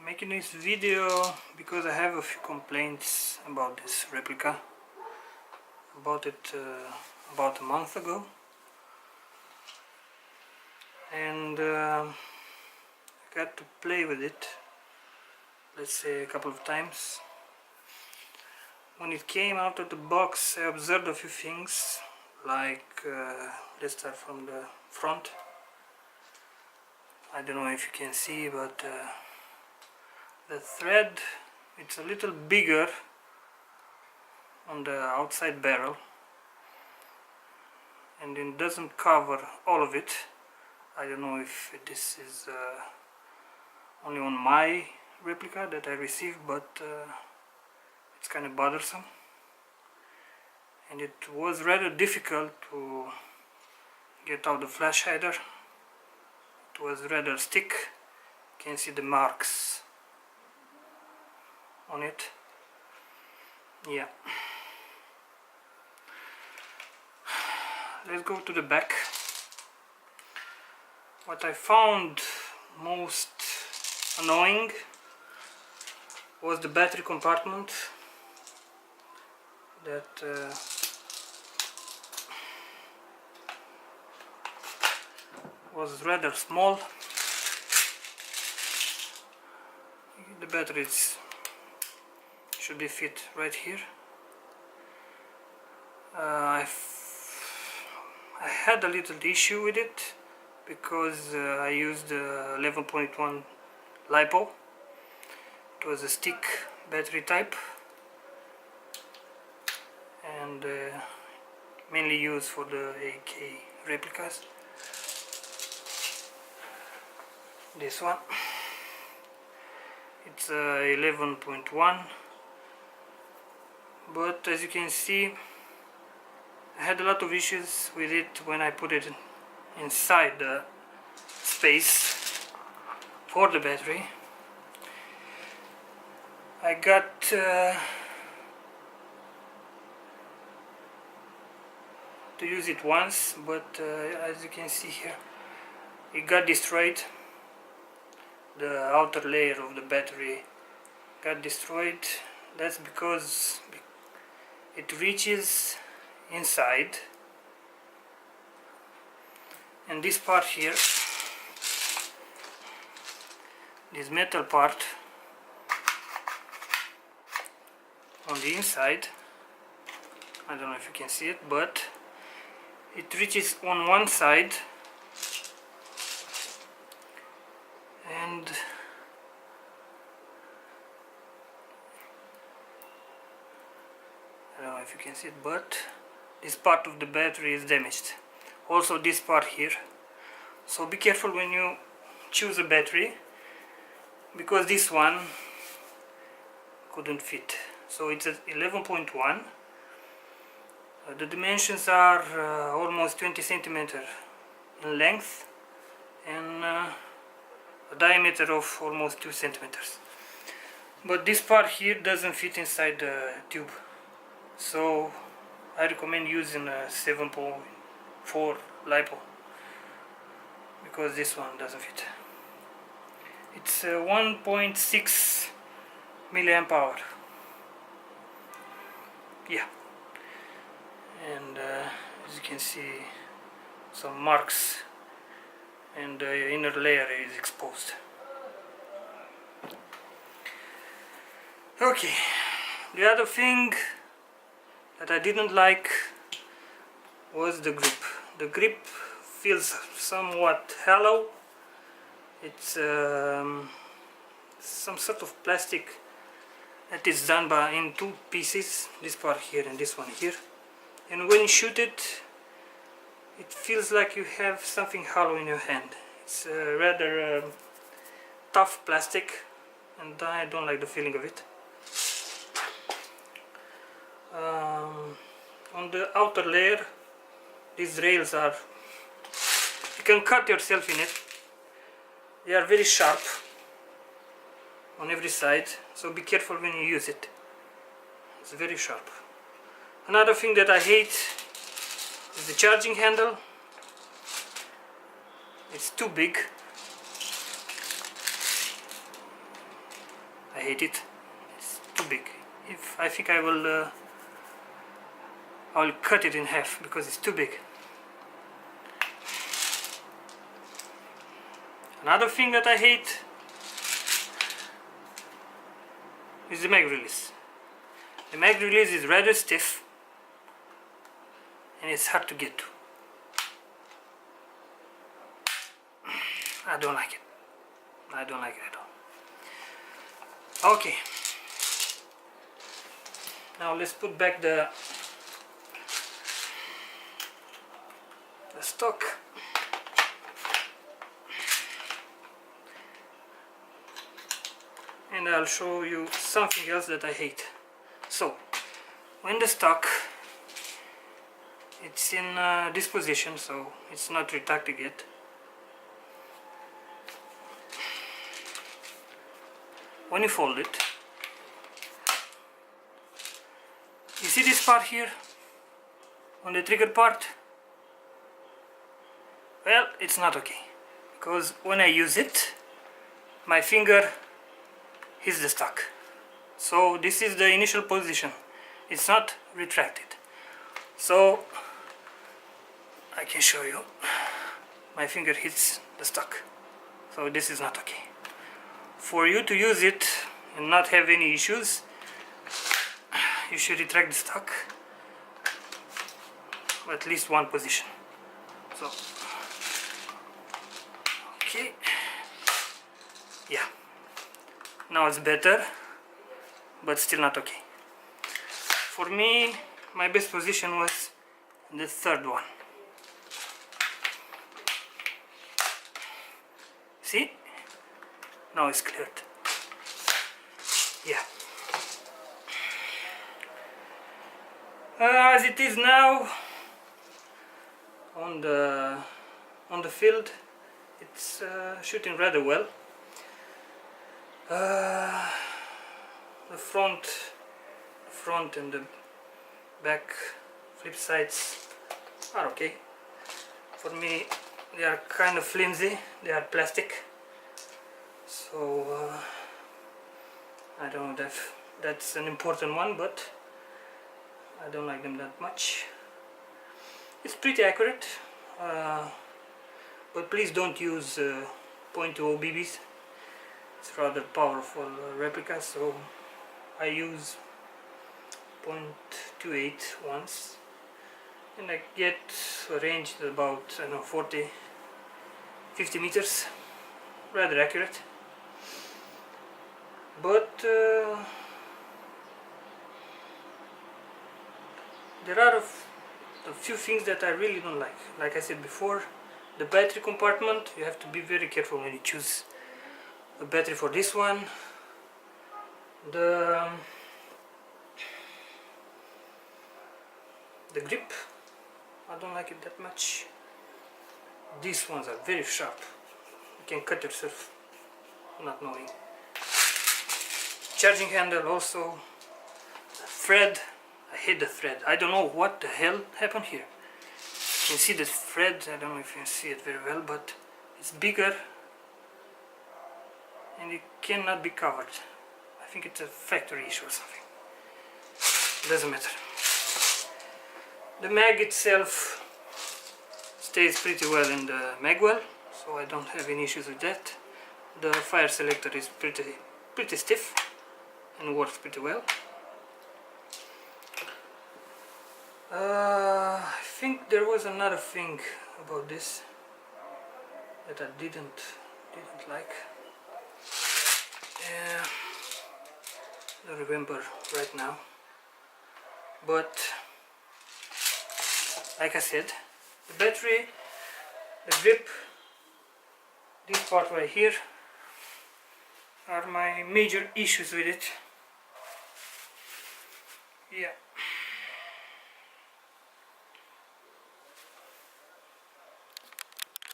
Making this video because I have a few complaints about this replica. I bought it about a month ago, and I got to play with it, let's say a couple of times. When it came out of the box, I observed a few things, like let's start from the front. I don't know if you can see, but the thread, it's a little bigger on the outside barrel, and it doesn't cover all of it. I don't know if this is only on my replica that I received, but it's kind of bothersome, and it was rather difficult to get out the flash hider. It was rather thick. You can see the marks on it. Yeah. Let's go to the back. What I found most annoying was the battery compartment that was rather small. The batteries should be fit right here. I had a little issue with it because I used 11.1 LiPo. It was a stick battery type, and mainly used for the AK replicas. This one, it's 11.1, but as you can see, I had a lot of issues with it when I put it inside the space for the battery. I got to use it once, but as you can see here, it got destroyed. The outer layer of the battery got destroyed. That's because it reaches inside, and this part here, this metal part on the inside, I don't know if you can see it, but it reaches on one side, and I don't know if you can see it, but this part of the battery is damaged. Also this part here. So be careful when you choose a battery, because this one couldn't fit. So it's at 11.1. The dimensions are almost 20 centimeters in length and a diameter of almost 2 centimeters. But this part here doesn't fit inside the tube, so I recommend using a 7.4 LiPo, because this one doesn't fit. It's 1.6 milliamp hour. Yeah, and as you can see, some marks, and the inner layer is exposed. Okay, the other thing that I didn't like was the grip. The grip feels somewhat hollow. It's some sort of plastic that is done in two pieces, this part here and this one here, and when you shoot it, it feels like you have something hollow in your hand. It's rather tough plastic, and I don't like the feeling of it. On the outer layer, these rails are, you can cut yourself in it. They are very sharp on every side, so be careful when you use it. It's very sharp. Another thing that I hate is the charging handle. It's too big. I hate it. It's too big. I think I will cut it in half because it's too big. Another thing that I hate is the mag release. The mag release is rather stiff and it's hard to get to. I don't like it. I don't like it at all. Okay. Now let's put back the stock. And I'll show you something else that I hate. So, when the stock, it's in this position, so it's not retracted yet. When you fold it, you see this part here on the trigger part? Well, it's not okay, because when I use it, my finger hits the stock. So this is the initial position, it's not retracted. So I can show you, my finger hits the stock, so this is not okay. For you to use it and not have any issues, you should retract the stock at least one position. So okay, yeah, now it's better, but still not okay. For me, my best position was the third one. See? Now it's cleared. Yeah. As it is now on the field, it's shooting rather well. The front and the back flip sides are okay. For me, they are kind of flimsy. They are plastic. So I don't know if that's an important one, but I don't like them that much. It's pretty accurate, but please don't use .20 BBs. It's rather powerful replica, so I use .28 ones, and I get a range about, I don't know, 40-50 meters. Rather accurate. But there are a few things that I really don't like. Like I said before, the battery compartment, you have to be very careful when you choose a battery for this one. The grip, I don't like it that much. These ones are very sharp. You can cut yourself not knowing. Charging handle also. The thread, I hate the thread. I don't know what the hell happened here. You can see the thread, I don't know if you can see it very well, but it's bigger and it cannot be covered. I think it's a factory issue or something. Doesn't matter. The mag itself stays pretty well in the mag well, so I don't have any issues with that. The fire selector is pretty stiff and works pretty well. I think there was another thing about this that I didn't like. I don't remember right now, but like I said, the battery, the grip, this part right here are my major issues with it. Yeah.